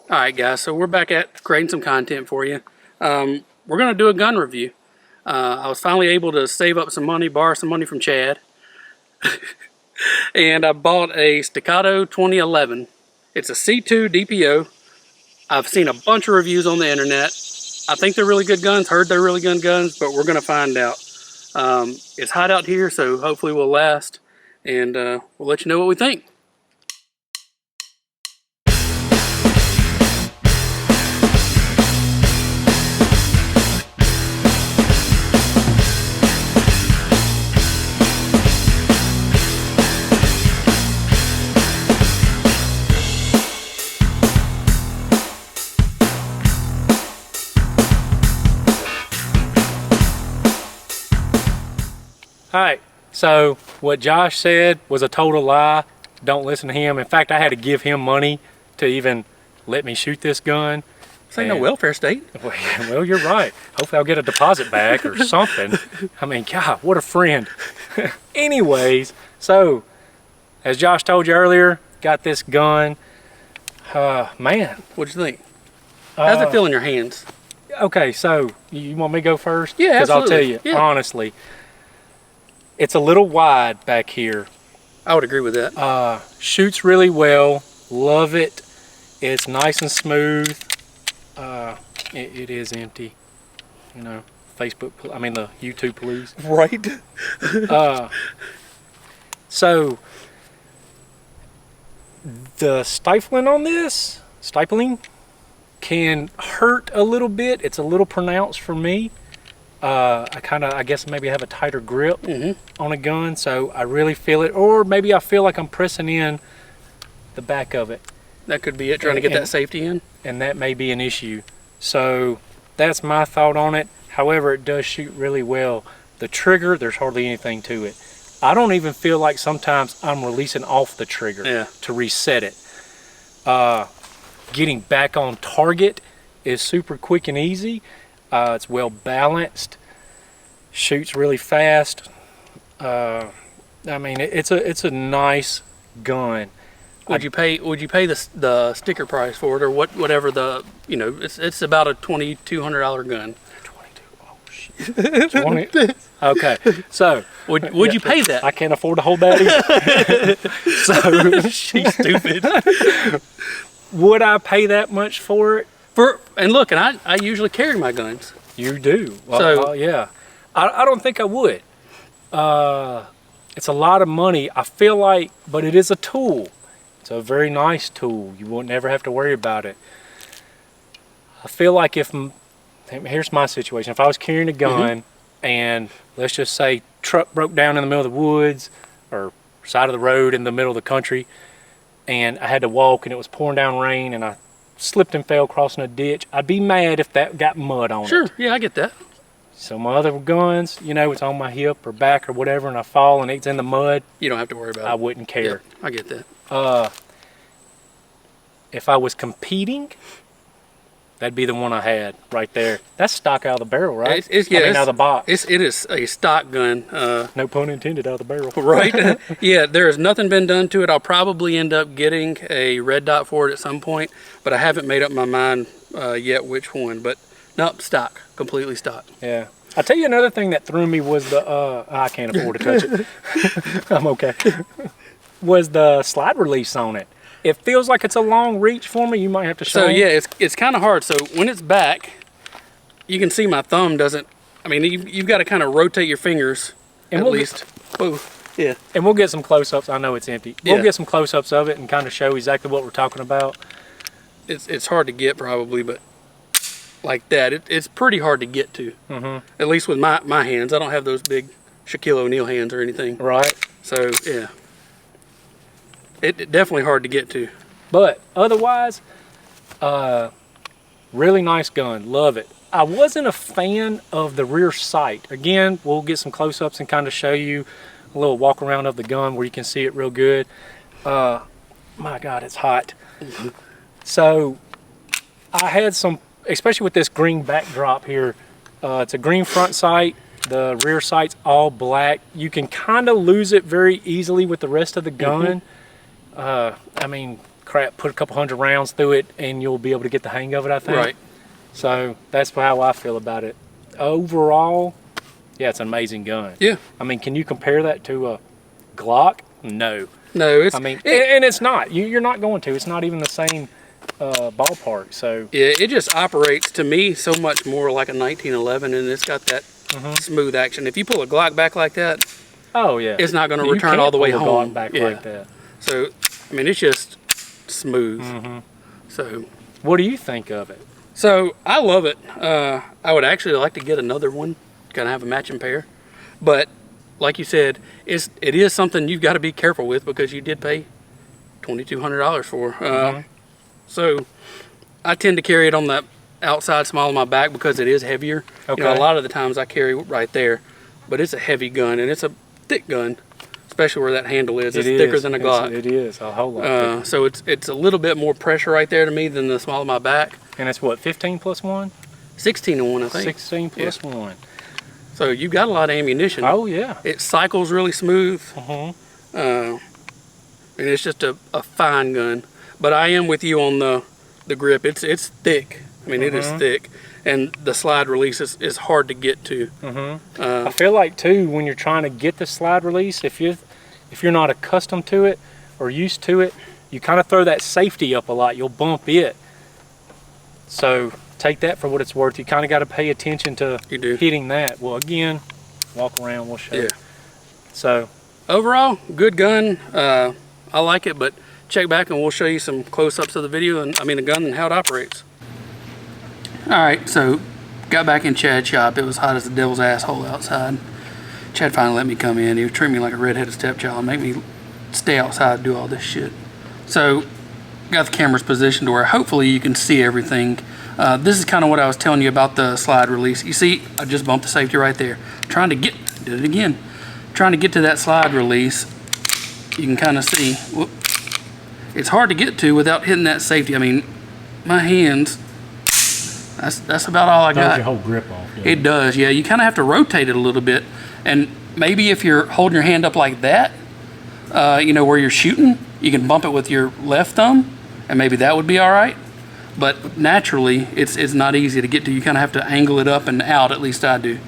All right, guys, so we're back at creating some content for you. We're going to do a gun review. I was finally able to save up some money, borrow some money from Chad. And I bought a Staccato 2011. It's a C2 DPO. I've seen a bunch of reviews on the internet. I think they're really good guns, heard they're really good guns, but we're going to find out. It's hot out here, so hopefully we'll last. And we'll let you know what we think. All right, so what Josh said was a total lie. Don't listen to him. In fact, I had to give him money to even let me shoot this gun. This ain't no welfare state. Well, you're right. Hopefully I'll get a deposit back or something. I mean, God, what a friend. Anyways, so as Josh told you earlier, got this gun. Man. What'd you think? How's it feel in your hands? Okay, so you want me to go first? Yeah, because I'll tell you, honestly, it's a little wide back here. I would agree with that. Shoots really well. Love it. It's nice and smooth. It is empty. You know, Facebook, I mean the YouTube police. Right. So the stifling on this, can hurt a little bit. It's a little pronounced for me. I guess maybe have a tighter grip on a gun, so I really feel it. Or maybe I feel like I'm pressing in the back of it. That could be it, trying to get that safety in. And that may be an issue. So that's my thought on it. However, it does shoot really well. The trigger, there's hardly anything to it. I don't even feel like sometimes I'm releasing off the trigger to reset it. Getting back on target is super quick and easy. It's well balanced, shoots really fast. I mean, it's a nice gun. Would you pay the sticker price for it, or whatever the, you know, it's about a $2,200 gun. 22. Oh shit. 20. Okay, so would you pay that? I can't afford to hold that either. So she's stupid. Would I pay that much for it? And look, and I usually carry my guns. You do? Well, yeah. I don't think I would. It's a lot of money, I feel like, but it is a tool. It's a very nice tool. You won't never have to worry about it. I feel like here's my situation. If I was carrying a gun and let's just say truck broke down in the middle of the woods or side of the road in the middle of the country, and I had to walk and it was pouring down rain and I slipped and fell crossing a ditch, I'd be mad if that got mud on it. Sure, yeah, I get that. So my other guns, you know, it's on my hip or back or whatever, and I fall and it's in the mud. You don't have to worry about it. I wouldn't care. Yeah, I get that. If I was competing, that'd be the one I had right there. That's stock out of the barrel, right? Out of the box. It is a stock gun. No pun intended, out of the barrel. Right? Yeah, there has nothing been done to it. I'll probably end up getting a red dot for it at some point, but I haven't made up my mind yet which one. But nope, stock, completely stock. Yeah. I'll tell you another thing that threw me was I can't afford to touch it. I'm okay. Was the slide release on it. It feels like it's a long reach for me. You might have to show So me. yeah, it's kind of hard. So when it's back, you can see my thumb doesn't, I mean, you've got to kind of rotate your fingers at least. Oh, yeah. And we'll get some close-ups. I know it's empty. We'll get some close-ups of it and kind of show exactly what we're talking about. It's hard to get probably, but like that, it's pretty hard to get to. At least with my hands. I don't have those big Shaquille O'Neal hands or anything. Right. So yeah. It definitely hard to get to. But otherwise, really nice gun. Love it. I wasn't a fan of the rear sight. Again, we'll get some close-ups and kind of show you a little walk around of the gun where you can see it real good. My God, it's hot. So I had some, especially with this green backdrop here, it's a green front sight. The rear sight's all black. You can kind of lose it very easily with the rest of the gun. I mean, crap, put a couple hundred rounds through it, and you'll be able to get the hang of it, I think. Right. So that's how I feel about it. Overall, yeah, it's an amazing gun. Yeah. I mean, can you compare that to a Glock? No. No, it's. I mean, and it's not. You're not going to. It's not even the same ballpark. So yeah, it just operates to me so much more like a 1911, and it's got that smooth action. If you pull a Glock back like that, oh yeah, it's not going to return all the way home. Glock back like that. So, I mean, it's just smooth. So, what do you think of it? So I love it. I would actually like to get another one, kind of have a matching pair, but like you said, it is something you've got to be careful with because you did pay $2,200 for. So I tend to carry it on the outside small of my back because it is heavier. Okay. You know, a lot of the times I carry it right there, but it's a heavy gun and it's a thick gun, especially where that handle is. It's thicker than a Glock. It is a whole lot. So it's a little bit more pressure right there to me than the small of my back. And it's what, 15 plus 1? 16 to 1, I think. 16 plus 1. So you've got a lot of ammunition. Oh yeah. It cycles really smooth. And it's just a fine gun. But I am with you on the grip. It's thick. I mean, it is thick. And the slide release is hard to get to. I feel like too, when you're trying to get the slide release, if you're not accustomed to it or used to it, you kind of throw that safety up a lot. You'll bump it. So take that for what it's worth. You kind of got to pay attention to hitting that. Well, again, walk around, we'll show you. So overall, good gun. I like it, but check back and we'll show you some close-ups of the video, and I mean the gun and how it operates. Alright, so got back in Chad's shop. It was hot as the devil's asshole outside. Chad finally let me come in. He was treating me like a redheaded stepchild and make me stay outside and do all this shit. So got the cameras positioned to where hopefully you can see everything. This is kind of what I was telling you about the slide release. You see, I just bumped the safety right there. Trying to get, did it again. Trying to get to that slide release. You can kind of see, whoop, it's hard to get to without hitting that safety. I mean, my hands, that's about all I got. Throws your whole grip off. Yeah. It does, yeah. You kind of have to rotate it a little bit. And maybe if you're holding your hand up like that, you know, where you're shooting, you can bump it with your left thumb, and maybe that would be all right. But naturally, it's not easy to get to. You kind of have to angle it up and out, at least I do.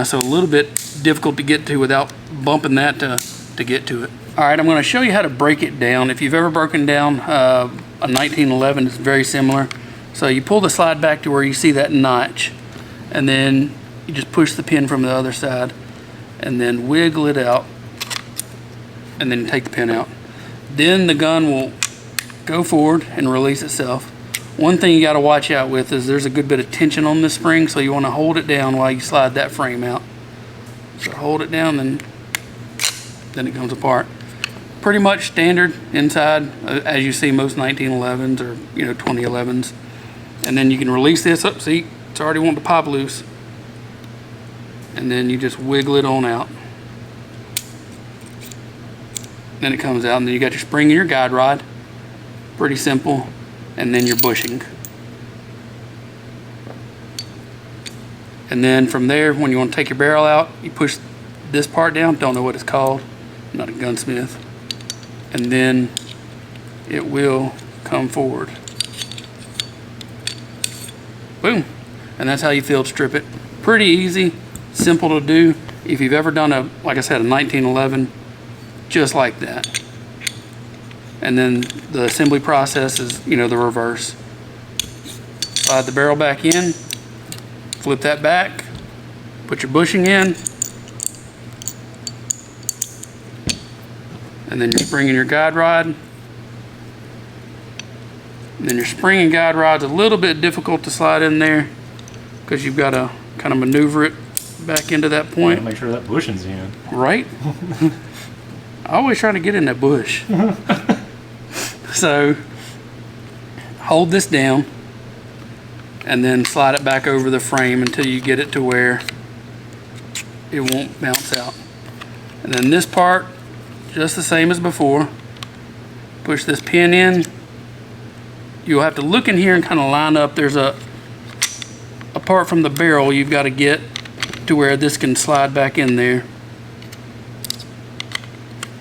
So a little bit difficult to get to without bumping that to get to it. All right, I'm going to show you how to break it down. If you've ever broken down a 1911, it's very similar. So you pull the slide back to where you see that notch, and then you just push the pin from the other side, and then wiggle it out, and then take the pin out. Then the gun will go forward and release itself. One thing you got to watch out with is there's a good bit of tension on this spring, so you want to hold it down while you slide that frame out. So hold it down, then it comes apart. Pretty much standard inside, as you see most 1911s or 2011s. And then you can release this up. See, it's already wanting to pop loose. And then you just wiggle it on out. Then it comes out, and then you got your spring and your guide rod. Pretty simple. And then your bushing. And then from there, when you want to take your barrel out, you push this part down. Don't know what it's called. I'm not a gunsmith. And then it will come forward. Boom. And that's how you field strip it. Pretty easy, simple to do. If you've ever done like I said, a 1911, just like that. And then the assembly process is, the reverse. Slide the barrel back in, flip that back, put your bushing in, and then your spring and your guide rod. And then your spring and guide rod's a little bit difficult to slide in there because you've got to kind of maneuver it back into that point. Make sure that bushing's in. Right? I always try to get in that bush. So hold this down and then slide it back over the frame until you get it to where it won't bounce out. And then this part, just the same as before. Push this pin in. You'll have to look in here and kind of line up. There's a part from the barrel you've got to get to where this can slide back in there.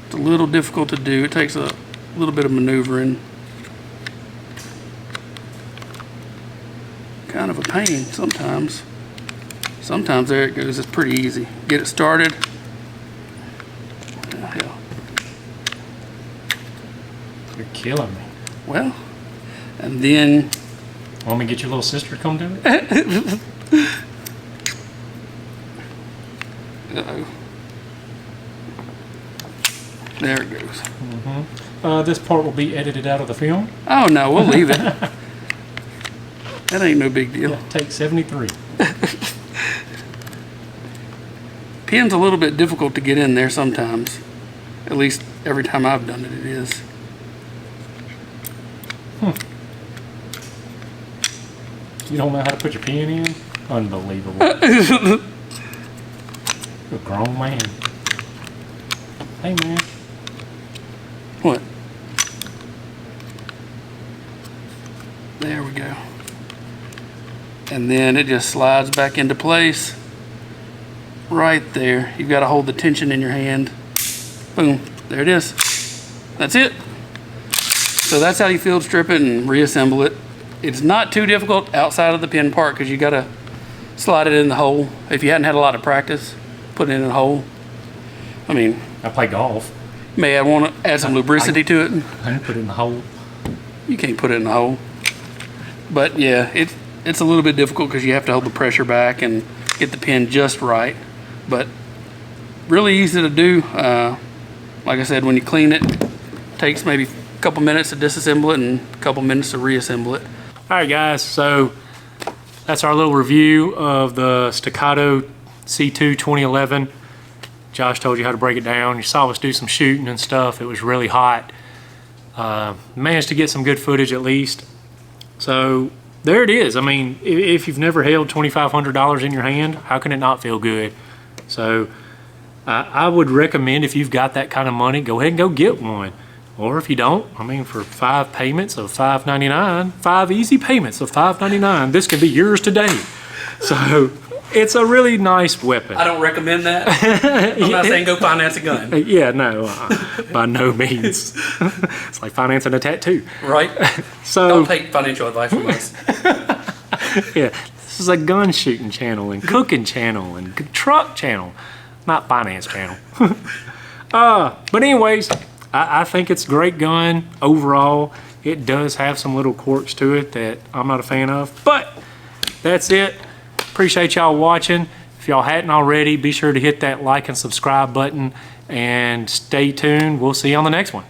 It's a little difficult to do. It takes a little bit of maneuvering. kind of a pain sometimes. Sometimes there it goes, it's pretty easy. Get it started. What the hell? You're killing me. Well, and then... Want me to get your little sister to come do it? Uh-oh. There it goes. This part will be edited out of the film. Oh no, we'll leave it. That ain't no big deal. Yeah, take 73. Pin's a little bit difficult to get in there sometimes. At least every time I've done it, it is. You don't know how to put your pin in? Unbelievable. You're a grown man. Hey man. What? There we go. And then it just slides back into place. Right there. You've got to hold the tension in your hand. Boom. There it is. That's it. So that's how you field strip it and reassemble it. It's not too difficult outside of the pin part because you got to slide it in the hole. If you hadn't had a lot of practice, put it in a hole. I mean, I play golf. may I want to add some lubricity to it. I didn't put it in the hole. You can't put it in the hole. But yeah, it's a little bit difficult because you have to hold the pressure back and get the pin just right. But really easy to do. Like I said, when you clean it, takes maybe a couple minutes to disassemble it and a couple minutes to reassemble it. All right, guys. So that's our little review of the Staccato C2 2011. Josh told you how to break it down. You saw us do some shooting and stuff. It was really hot. Managed to get some good footage at least. So there it is. I mean, if you've never held $2,500 in your hand, how can it not feel good? So I would recommend, if you've got that kind of money, go ahead and go get one. Or if you don't, I mean, for 5 payments of $5.99, 5 easy payments of $5.99, this can be yours today. So it's a really nice weapon. I don't recommend that. I'm not saying go finance a gun. Yeah, no, by no means. It's like financing a tattoo. Right? So Don't take financial advice from us. yeah, this is a gun shooting channel and cooking channel and truck channel, not finance channel. But anyways, I think it's a great gun overall. It does have some little quirks to it that I'm not a fan of, but that's it. Appreciate y'all watching. If y'all hadn't already, be sure to hit that like and subscribe button and stay tuned. We'll see you on the next one.